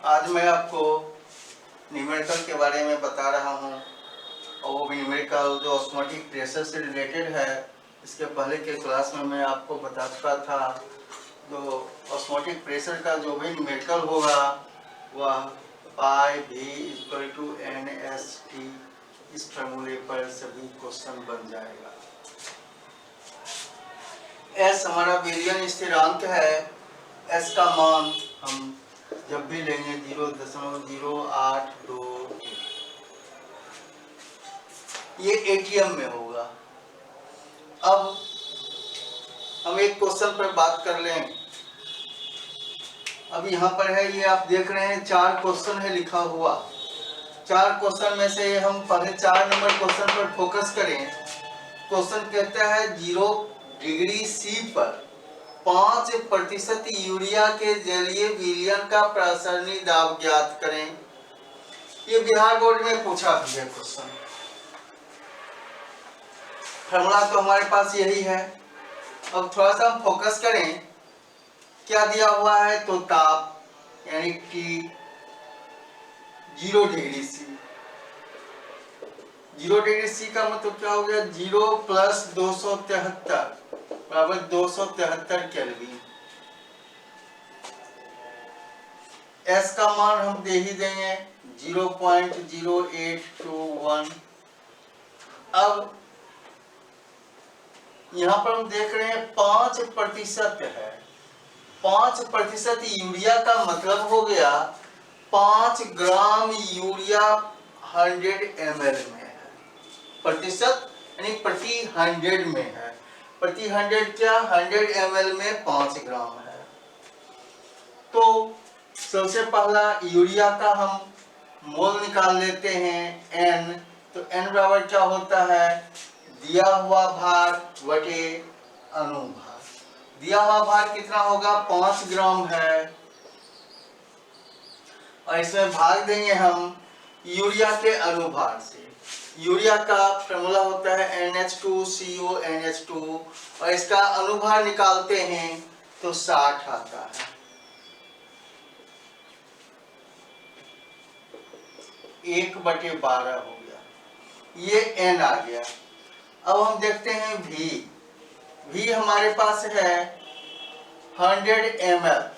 आज मैं आपको न्यूमेरिकल के बारे में बता रहा हूँ और वो भी न्यूमेरिकल जो ऑस्मोटिक प्रेशर से रिलेटेड है। इसके पहले के क्लास में मैं आपको बता चुका था जो ऑस्मोटिक प्रेशर का जो भी न्यूमेरिकल होगा वह पाई भी equal to N S T, इस फॉर्मूले पर सभी क्वेश्चन बन जाएगा। एस हमारा बिलियन स्थिरांक है। एस का मान हम जब भी लेंगे 0.0821, ये एटीएम में होगा। अब हम एक क्वेश्चन पर बात कर लें। अब यहाँ पर है, ये आप देख रहे हैं 4 क्वेश्चन है लिखा हुआ। 4 क्वेश्चन में से हम पहले 4 नंबर क्वेश्चन पर फोकस करें। क्वेश्चन कहता है 0 डिग्री सी पर 5% यूरिया के जलीय विलयन का प्रसरणी दाब ज्ञात करें। ये बिहार बोर्ड में पूछा गया क्वेश्चन। फॉर्मूला तो हमारे पास यही है। अब थोड़ा सा हम फोकस करें, क्या दिया हुआ है तो ताप यानी कि 0 डिग्री सी। 0 डिग्री सी का मतलब क्या हो गया, 0 प्लस 273 बराबर 273 केल्विन। एस का मान हम दे ही देंगे 0.0821। अब यहाँ पर हम देख रहे हैं 5% है। 5% यूरिया का मतलब हो गया 5 ग्राम यूरिया 100 ml में है। प्रतिशत यानी प्रति 100 में है। प्रति 100 क्या, 100 ml में 5 ग्राम है। तो सबसे पहला यूरिया का हम मोल निकाल लेते हैं n। तो n बराबर क्या होता है, दिया हुआ भार बटे अनुभार। दिया हुआ भार कितना होगा, 5 ग्राम है और इसमें भाग देंगे हम यूरिया के अनुभार से। यूरिया का फॉर्मूला होता है NH2CO NH2 और इसका अनुभार निकालते हैं तो 60 आता है। 1/12 हो गया, ये n आ गया। अब हम देखते हैं V हमारे पास है 100 ml।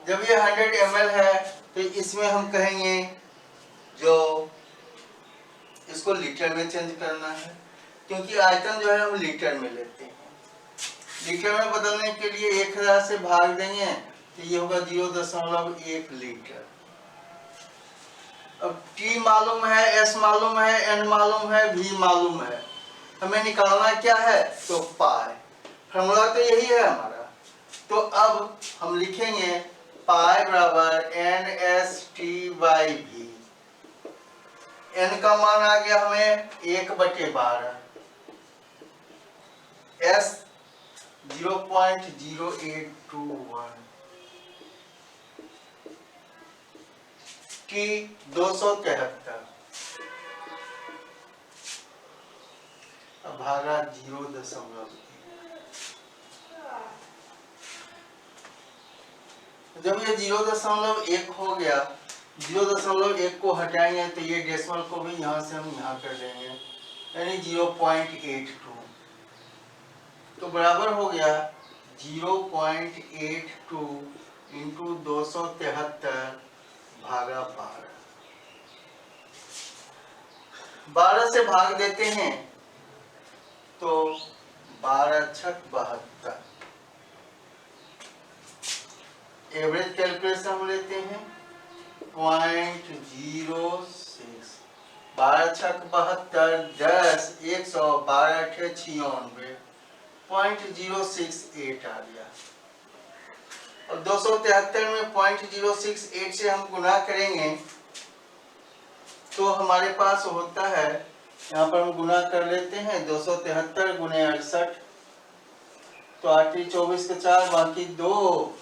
जब ये 100 ml है तो इसमें हम कहेंगे जो इसको लीटर में चेंज करना है, क्योंकि आयतन जो है हम लीटर में लेते हैं। लीटर में बदलने के लिए 1000 से भाग देंगे तो ये होगा 0.1 लीटर। अब T मालूम है, S मालूम है, N मालूम है, V मालूम है, हमें निकालना क्या है तो पाई। फॉर्मूला तो यही है हमारा। तो अब हम लिखेंगे पाई बराबर NST/V। N का मान आ गया हमें 1/12, S 0.0821, T 273 भागा 0.1। जब ये 0.1 हो गया, 0.1 को हटाएंगे तो ये डेसिमल को भी यहाँ से हम यहाँ कर देंगे यानी 0.82। तो बराबर हो गया 0.82 इंटू 273 भागा 12 से भाग देते हैं तो 12×6 = 72। एवरेज कैलकुलेशन हम लेते हैं 0.06। 12×6 = 72, 10 100, 12×8 = 0.068 आ गया। और 273 में 0.068 से हम गुना करेंगे तो हमारे पास होता है, यहाँ पर हम गुना कर लेते हैं 273 गुने 68, तो 8 24 के 4 बाकी 2,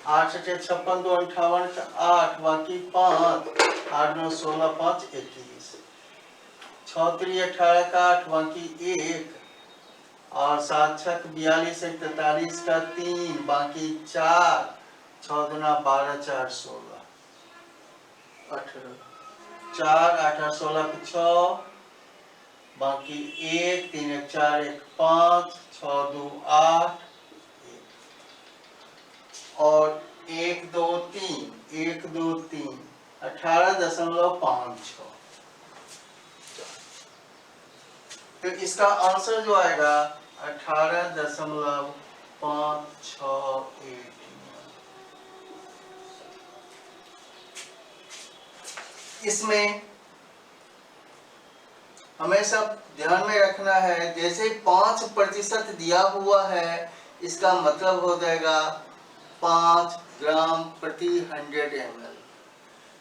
8 56 2 58 8 बाकी 5, 8 9 16 5 21, 6 3 18 का 8 बाकी 1 और 7 6 42 43 का 3 बाकी 4 6 दूना 12 4 16 18 4 8 8 16 पे 6 बाकी 1 3 1 4 1 5 6 2 8 और 1 2 3 1 2 3 18.56। तो इसका आंसर जो आएगा 18.56। इसमें हमें सब ध्यान में रखना है, जैसे 5% दिया हुआ है, इसका मतलब हो जाएगा 5 ग्राम प्रति 100 ml।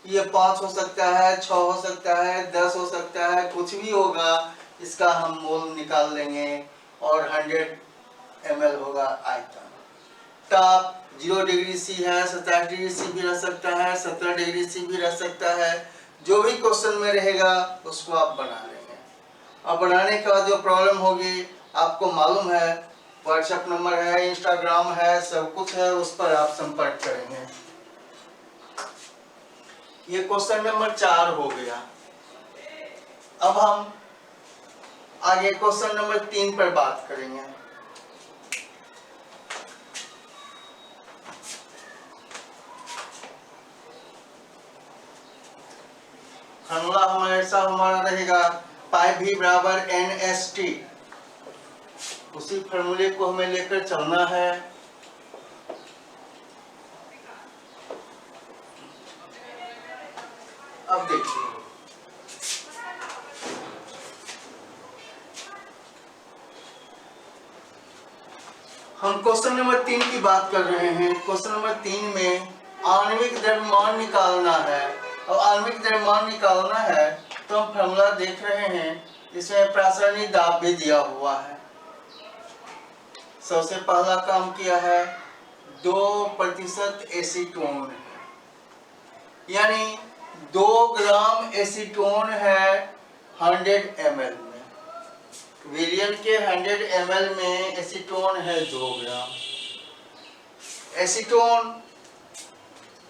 ये 5 हो सकता है, 6 हो सकता है, 10 हो सकता है, कुछ भी होगा, इसका हम मोल निकाल लेंगे और 100 ml होगा आयतन। ताप 0 डिग्री सी है, 27 डिग्री सी भी रह सकता है, 17 डिग्री सी भी रह सकता है। जो भी क्वेश्चन में रहेगा उसको आप बना लेंगे। अब बनाने के बाद जो प्रॉब्लम होगी आपको मालूम है, व्हाट्सएप नंबर है, इंस्टाग्राम है, सब कुछ है, उस पर आप संपर्क करेंगे। ये क्वेश्चन नंबर 4 हो गया। अब हम आगे क्वेश्चन नंबर 3 पर बात करेंगे। फॉर्मूला हमारा रहेगा पाई भी बराबर NST। उसी फॉर्मूले को हमें लेकर चलना है। अब देखिए, हम क्वेश्चन नंबर 3 की बात कर रहे हैं। क्वेश्चन नंबर 3 में आणविक द्रव्यमान निकालना है। और आणविक द्रव्यमान निकालना है तो हम फॉर्मूला देख रहे हैं, इसमें प्रासरणीय दाब भी दिया हुआ है। सबसे पहला काम किया है 2% एसीटोन है, यानी 2 ग्राम एसीटोन है 100 ml में। विलियन के 100 ml में एसीटोन है 2 ग्राम। एसीटोन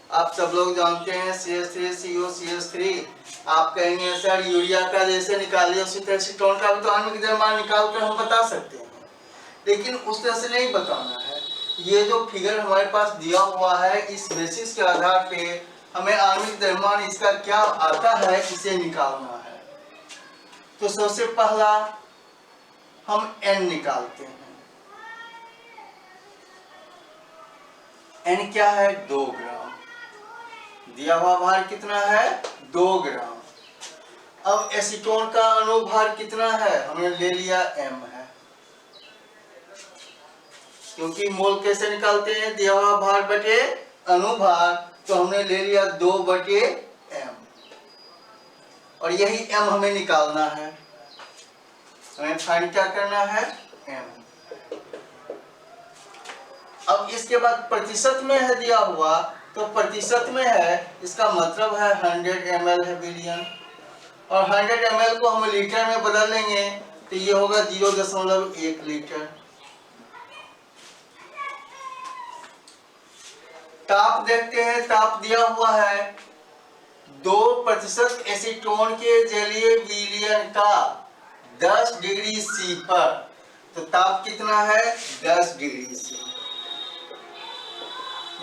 आप सब लोग जानते हैं, CH3COCH3। आप कहेंगे सर यूरिया का जैसे निकालिए उसी तरह एसीटोन का भी तो आणविक द्रव्यमान निकाल कर हम बता सकते हैं, लेकिन उस तरह से नहीं बताना है। ये जो फिगर हमारे पास दिया हुआ है, इस बेसिस के आधार पे हमें आणविक द्रव्यमान इसका क्या आता है इसे निकालना है। तो सबसे पहला हम N निकालते हैं। N क्या है? 2 ग्राम। दिया हुआ भार कितना है? 2 ग्राम। अब एसीटोन का अनुभार कितना है? हमने ले लिया M है, क्योंकि मोल कैसे निकालते हैं? दिया हुआ भार बटे अनुभार, तो हमने ले लिया 2/m। और यही M हमें निकालना है। हमें फाइंड क्या करना है? M। अब इसके बाद प्रतिशत में है दिया हुआ, तो प्रतिशत में है, इसका मतलब है 100 ml है विलियन। और 100 ml को हम लीटर में बदल लेंगे तो ये होगा 0.1 लीटर। ताप देखते हैं, ताप दिया हुआ है 2% एसीटोन के जलीय विलयन का 10 डिग्री सी पर। तो ताप कितना है? 10 डिग्री सी,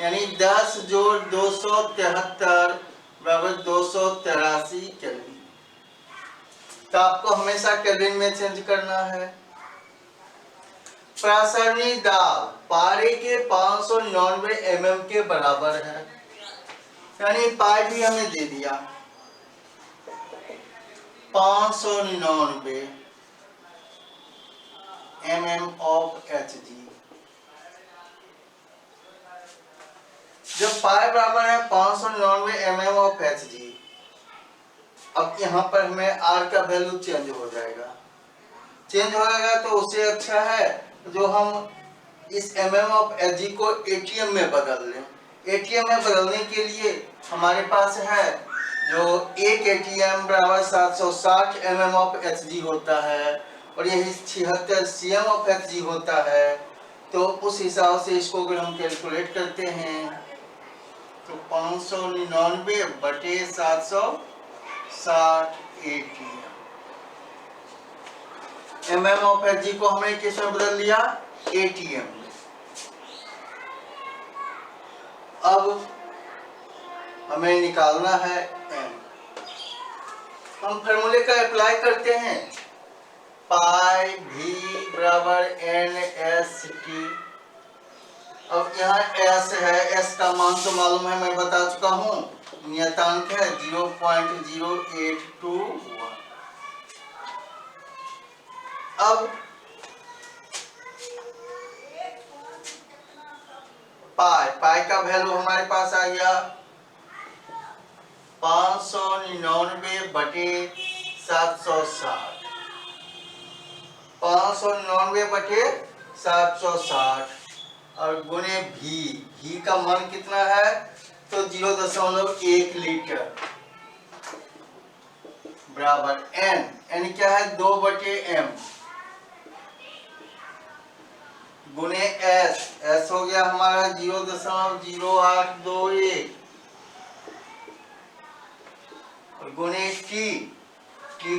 यानी 10 जोड़ 273 बराबर 283 केल्विन। ताप को हमेशा केल्विन में चेंज करना है। प्रासरणीय दाब पारे के 599 mm के बराबर है, यानी पाई भी हमें दे दिया 599 mm ऑफ Hg। जब पाई बराबर है 599 mm ऑफ Hg, अब यहाँ पर हमें R का वैल्यू चेंज हो जाएगा। चेंज हो जाएगा तो उससे अच्छा है जो हम इस mm ऑफ Hg को ATM में बदल लें। ATM में बदलने के लिए हमारे पास है जो 1 ATM बराबर 760 mm ऑफ Hg होता है, और यही 76 cm ऑफ Hg होता है। तो उस हिसाब से इसको अगर हम कैलकुलेट करते हैं तो 599 बटे 760 ATM। mm ऑफ Hg को हमने किस में बदल लिया? ATM में। अब हमें निकालना है m। हम फॉर्मूले का अप्लाई करते हैं, पाई v बराबर NST। अब यहाँ s है, s का मान तो मालूम है, मैं बता चुका हूँ, नियतांक है 0.0821। अब पाई का वैल्यू हमारे पास आ गया 599 बटे 760। 599 बटे 760 और गुने भी का मान कितना है? तो 0.1 लीटर बराबर n क्या है? 2 बटे m गुने s हो गया हमारा 0.0821 और गुने t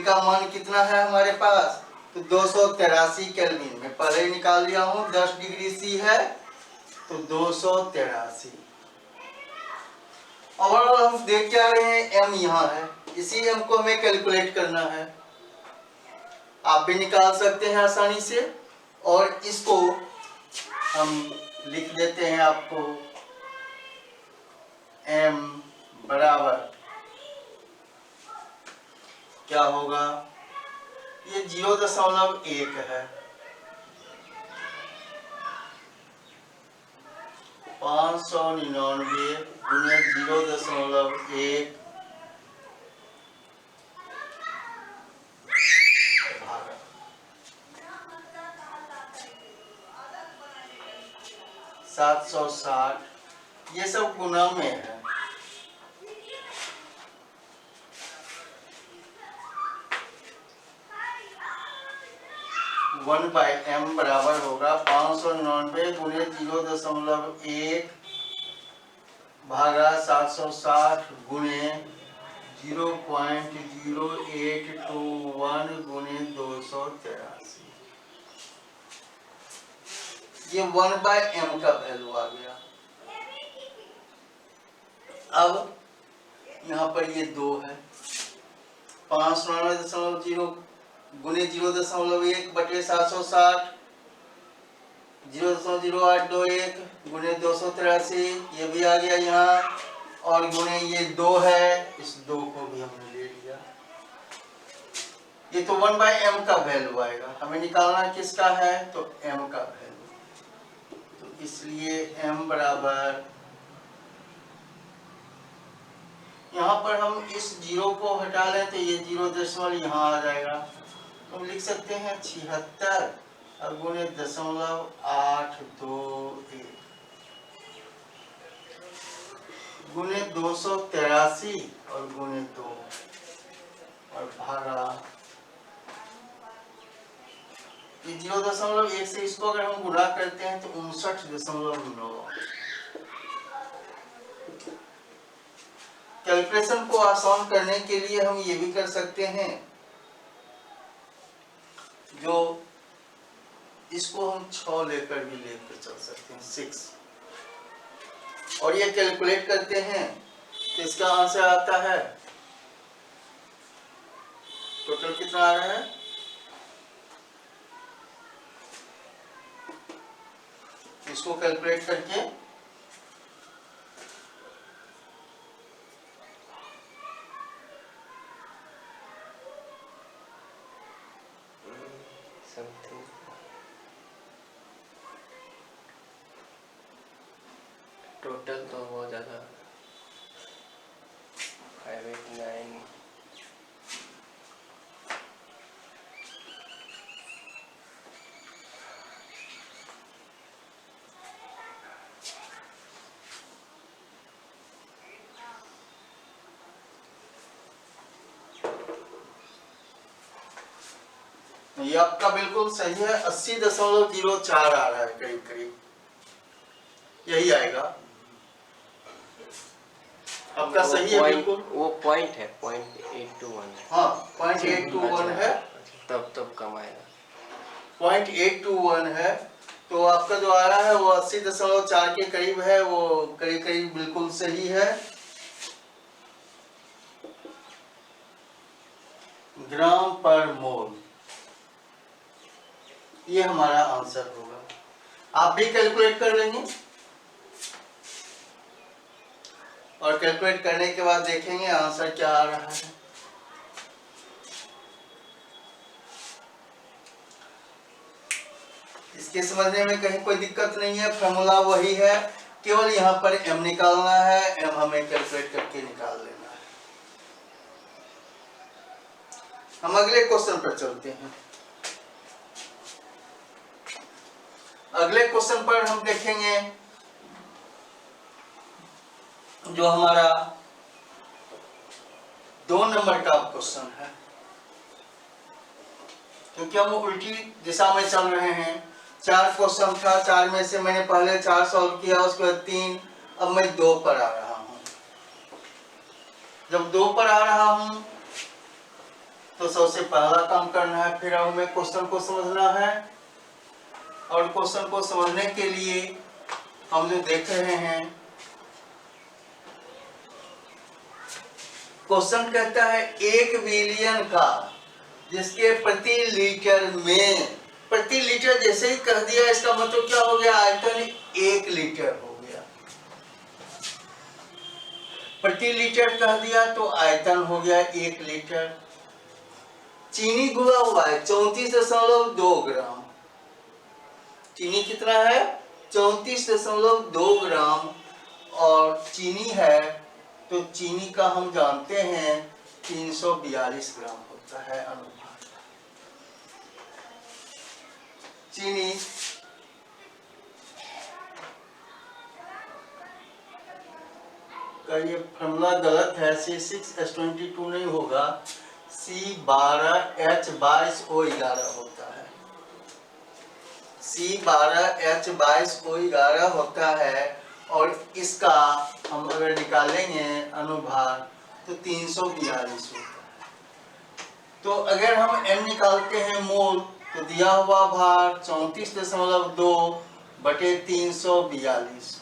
का मान कितना है हमारे पास? तो 283 केल्विन। मैं पहले ही निकाल लिया हूं, 10 डिग्री C है तो 283। और हम देख क्या रहे हैं, m यहाँ है, इसी m को हमें कैलकुलेट करना है। आप भी निकाल सकते हैं आसानी से, और इसको हम लिख देते हैं आपको m बराबर क्या होगा? ये 0.1 है, 599 गुने 0.1 भागा 760, ये सब गुना में है। वन बाई m बराबर होगा 599 गुने 0.1 भागा 760 गुने 0.0821 गुने 283। ये 1/m का वैल्यू आ गया। अब यहाँ पर ये 2 है, 599.0 गुने 0.1 बटे 760, 0.0821 गुने 283, ये भी आ गया यहाँ, और गुने ये 2 है, इस 2 को भी हमने ले लिया। ये तो 1/m का वैल्यू आएगा, हमें निकालना किसका है? तो m का वैल्यू। तो इसलिए m बराबर, यहाँ पर हम इस 0 को हटा लें तो ये 0 यहाँ आ जाएगा, हम लिख सकते हैं 76 और गुने 0.821 गुने 283 और गुने 2 और भागा ये 0.1 से इसको अगर हम गुणा करते हैं तो 59.9। कैलकुलेशन को आसान करने के लिए हम ये भी कर सकते हैं, जो इसको हम 6 लेकर भी लेकर चल सकते हैं, 6, और ये कैलकुलेट करते हैं तो इसका आंसर आता है, टोटल कितना आ रहा है? इसको कैलकुलेट करके टोटल तो बहुत ज़्यादा 589। ये आपका बिल्कुल सही है, 80.04 आ रहा है, करीब करीब यही आएगा। आपका वो सही है point- बिल्कुल। वो पॉइंट है, 0.821 है। हाँ 0.821 है, अच्छा, तब कम आएगा। 0.821 है। तो आपका जो आ रहा है वो 80.4 के करीब है, वो करीब करीब बिल्कुल सही है। ग्राम पर मोल, ये हमारा आंसर होगा। आप भी कैलकुलेट कर लेंगे और कैलकुलेट करने के बाद देखेंगे आंसर क्या आ रहा है। इसके समझने में कहीं कोई दिक्कत नहीं है, फॉर्मूला वही है, केवल यहाँ पर m निकालना है, m हमें कैलकुलेट करके निकाल लेना है। हम अगले क्वेश्चन पर चलते हैं। अगले क्वेश्चन पर हम देखेंगे जो हमारा 2 नंबर का क्वेश्चन है, क्योंकि हम उल्टी दिशा में चल रहे हैं। 4 क्वेश्चन था, 4 में से मैंने पहले 4 सॉल्व किया, उसके बाद 3, अब मैं 2 पर आ रहा हूं। जब 2 पर आ रहा हूं तो सबसे पहला काम करना है, फिर हमें क्वेश्चन को समझना है। और क्वेश्चन को समझने के लिए हम जो देख रहे हैं, क्वेश्चन कहता है 1 बिलियन का जिसके प्रति लीटर में, प्रति लीटर जैसे ही कह दिया इसका मतलब क्या हो गया, आयतन 1 लीटर हो गया। प्रति लीटर कह दिया तो आयतन हो गया 1 लीटर। चीनी घुला हुआ है 34.2 ग्राम। चीनी कितना है, 34.2 ग्राम। और चीनी है तो चीनी का हम जानते हैं 342 ग्राम होता है अनुपात। चीनी का ये फॉर्मूला गलत है, C6H22 नहीं होगा, C12H22O11 होता है। C12H22O11 होता है। और इसका हम अगर निकालेंगे अनुभार तो 342 होता है। तो अगर हम n निकालते हैं मोल, तो दिया हुआ भार 34.2 बटे 342,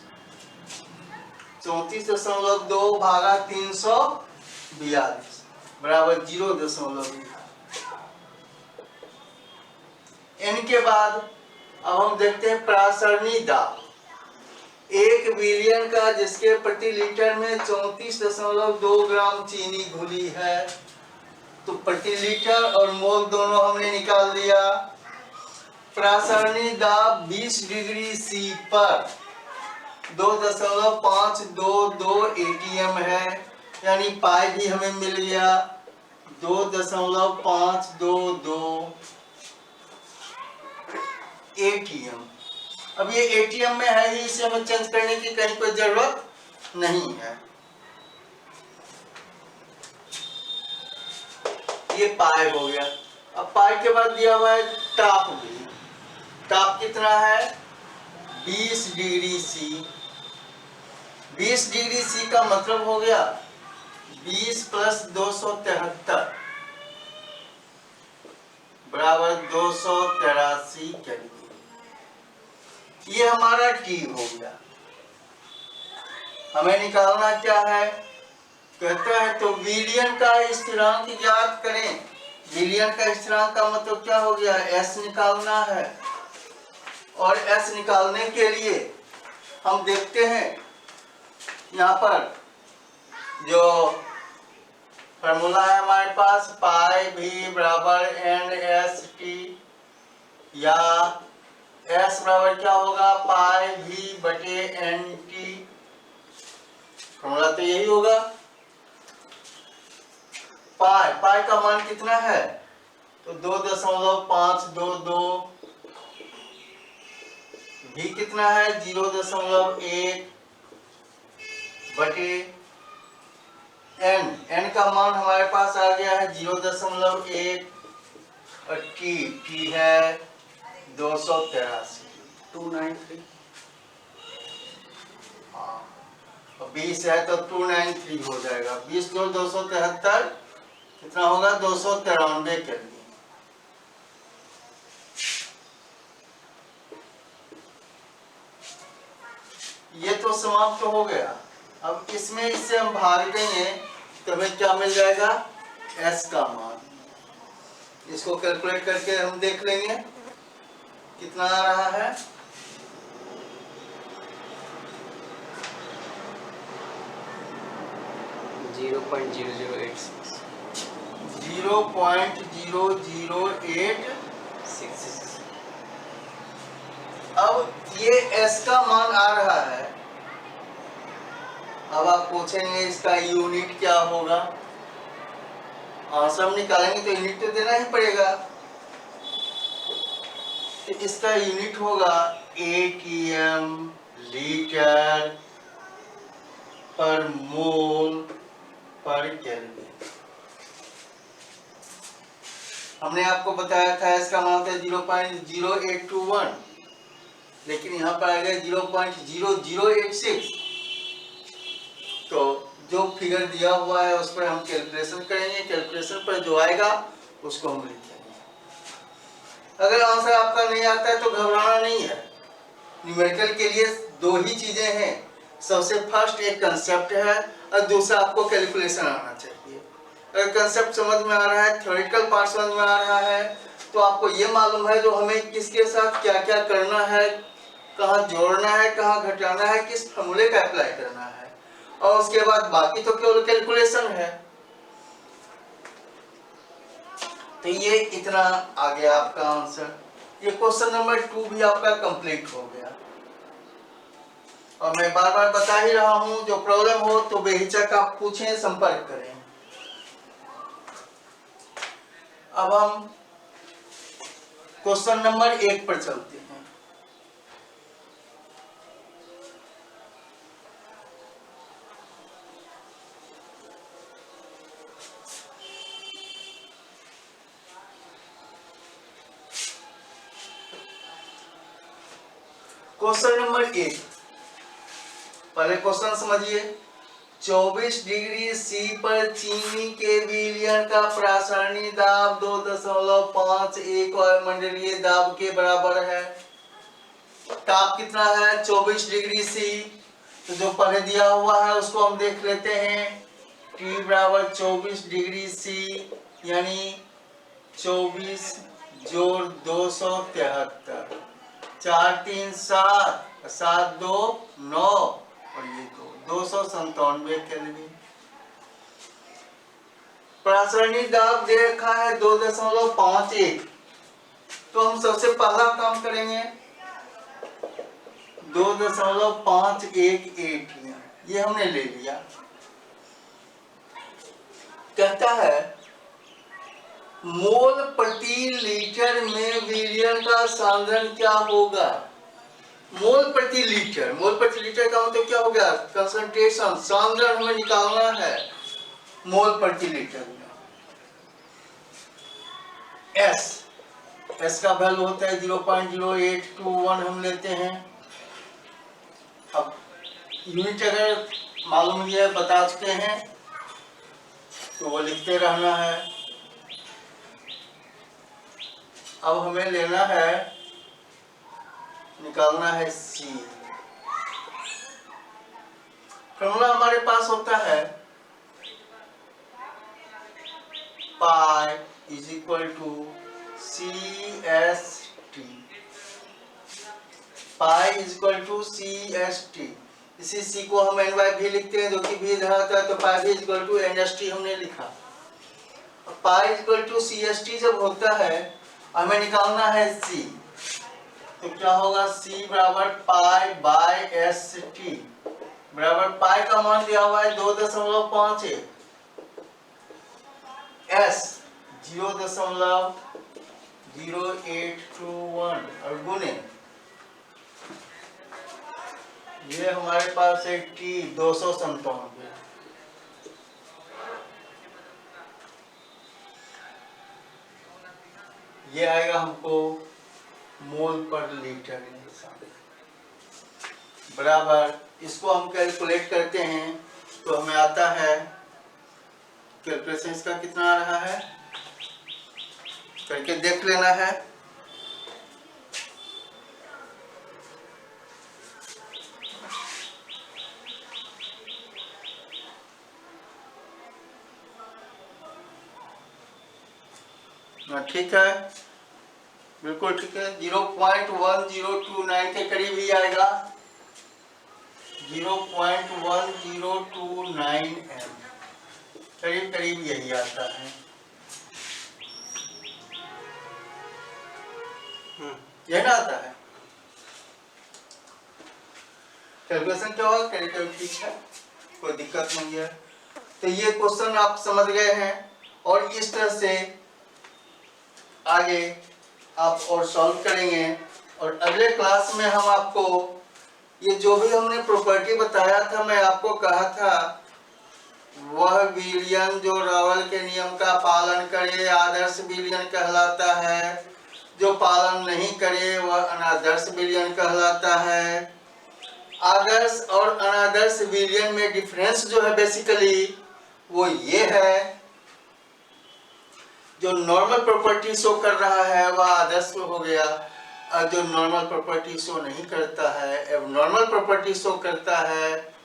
34.2 भागा 342 बराबर 0.1। n के बाद अब हम देखते हैं प्रासरणी दाब। 1 बिलियन का जिसके प्रति लीटर में 34.2 ग्राम चीनी घुली है, तो प्रति लीटर और मोल दोनों हमने निकाल दिया। प्रासरणी दाब 20 डिग्री C पर 2.522 ATM है, यानी पाई भी हमें मिल गया 2.522 ATM। अब ये ATM में है ही, इसे हमें चेंज करने की कहीं कोई जरूरत नहीं है। ये पाई हो गया। अब पाई के बाद दिया हुआ है ताप भी। ताप कितना है, 20 डिग्री C। 20 डिग्री C का मतलब हो गया 20 + 273 बराबर 283 केल्विन। ये हमारा T हो गया। हमें निकालना क्या है, कहता है तो बिलियन का स्थिरांक ज्ञात करें। बिलियन का स्थिरांक का मतलब क्या हो गया, S निकालना है। और S निकालने के लिए हम देखते हैं यहाँ पर जो फॉर्मूला है हमारे पास, पाई भी बराबर NST, या S बराबर क्या होगा, पाई भी बटे NT। फॉर्मूला तो यही होगा। पाई का मान कितना है, तो 2.522। भी कितना है, 0.1 बटे n का मान हमारे पास आ गया है 0.1। और t है 283। 293। हाँ, अब और 20 है तो 293 हो जाएगा। 20 जोड़ 273 कितना होगा? 293 केल्विन। ये तो समाप्त हो गया। अब इसमें इससे हम भाग देंगे तो हमें क्या मिल जाएगा? S का मान। इसको कैलकुलेट करके हम देख लेंगे कितना आ रहा है। 0.0086 0.0086। अब ये S का मान आ रहा है। अब आप पूछेंगे इसका यूनिट क्या होगा? आंसर हम निकालेंगे तो यूनिट तो देना ही पड़ेगा। तो इसका यूनिट होगा ATM लीटर पर मोल पर केल्विन। हमने आपको बताया था इसका मान था 0.0821, लेकिन यहाँ पर आ गया 0.0086। तो जो फिगर दिया हुआ है उस पर हम कैलकुलेशन करेंगे। कैलकुलेशन पर जो आएगा उसको हम लिखेंगे। अगर आंसर आपका नहीं आता है तो घबराना नहीं है। न्यूमेरिकल के लिए दो ही चीजें हैं। सबसे फर्स्ट एक कंसेप्ट है और दूसरा आपको कैलकुलेशन आना चाहिए। अगर कंसेप्ट समझ में आ रहा है, थ्योरेटिकल पार्ट समझ में आ रहा है, तो आपको ये मालूम है जो हमें किसके साथ क्या क्या करना है, कहाँ जोड़ना है, कहाँ घटाना है, किस फॉर्मूले का अप्लाई करना है, और उसके बाद बाकी तो केवल कैलकुलेशन है। तो ये इतना आ गया आपका आंसर। ये क्वेश्चन नंबर 2 भी आपका कंप्लीट हो गया। और मैं बार बार बता ही रहा हूं, जो प्रॉब्लम हो तो बेहिचक आप पूछें, संपर्क करें। अब हम क्वेश्चन नंबर 1 पर चलते हैं। क्वेश्चन नंबर 1, पहले क्वेश्चन समझिए। 24 डिग्री C पर चीनी के विलयन का प्रासरणी दाब 2.51 वायुमंडलीय दाब के बराबर है। ताप कितना है? 24 डिग्री C। तो जो पहले दिया हुआ है उसको हम देख लेते हैं। T बराबर 24 डिग्री C यानी 24 जोड़ 273, 4 3 7, 7 2 9 और ये 297 केल्विन। प्रासरणी दाब दे रखा है 2.51। तो हम सबसे पहला काम करेंगे 2.518 ये हमने ले लिया। कहता है मोल प्रति लीटर में विलयन का सांद्रण क्या होगा? मोल प्रति लीटर, मोल प्रति लीटर का मतलब क्या हो गया? कंसंट्रेशन, सांद्रण हमें निकालना है मोल प्रति लीटर में। S का वैल्यू होता है 0.0821 हम लेते हैं। अब यूनिट अगर मालूम है, बता चुके हैं, तो वो लिखते रहना है। अब हमें लेना है, निकालना है C। फॉर्मूला हमारे पास होता है pi is equal to CST। Pi is equal to CST। इसी C को हम N/V लिखते हैं, जो कि V धराता है, तो pi V is equal to NST हमने लिखा। Pi is equal to CST जब होता है, हमें निकालना है C। तो क्या होगा? C बराबर पाई बाय ST बराबर पाई का मान दिया हुआ है 2.51, S 0.0821 और गुने ये हमारे पास है T 297। ये आएगा हमको मोल पर लीटर बराबर इसको हम कैलकुलेट करते हैं तो हमें आता है, कैलकुलेशन इसका कितना आ रहा है करके देख लेना है। ठीक है, बिल्कुल ठीक है। 0.1029 के करीब ही आएगा, 0.1029 एम, करीब करीब यही आता है। यही ना आता है। कैलकुलेशन क्या होगा, करीब ठीक है, कोई दिक्कत नहीं है। तो ये क्वेश्चन आप समझ गए हैं और इस तरह से आगे आप और सॉल्व करेंगे। और अगले क्लास में हम आपको ये जो भी हमने प्रॉपर्टी बताया था, मैं आपको कहा था वह विलयन जो रावल के नियम का पालन करे आदर्श विलयन कहलाता है, जो पालन नहीं करे वह अनादर्श विलयन कहलाता है। आदर्श और अनादर्श विलयन में डिफरेंस जो है बेसिकली वो ये है, जो नॉर्मल प्रॉपर्टी शो कर रहा है वह आदर्श में हो गया, और जो नॉर्मल प्रॉपर्टी शो नहीं करता है, एबनॉर्मल प्रॉपर्टी शो करता है,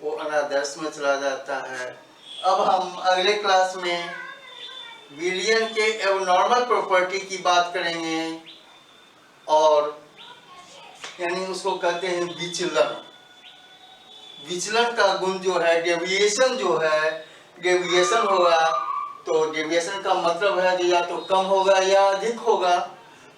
वो अनादर्श में चला जाता है। अब हम अगले क्लास में विलयन के एबनॉर्मल प्रॉपर्टी की बात करेंगे, और यानी उसको कहते हैं विचलन। विचलन का गुण जो है, डेविएशन जो है, डेविएशन होगा तो डेविएशन का मतलब है कि या तो कम होगा या अधिक होगा।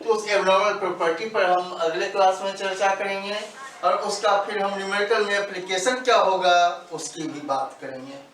तो उस एबनॉर्मल प्रॉपर्टी पर हम अगले क्लास में चर्चा करेंगे, और उसका फिर हम न्यूमेरिकल में एप्लीकेशन क्या होगा उसकी भी बात करेंगे।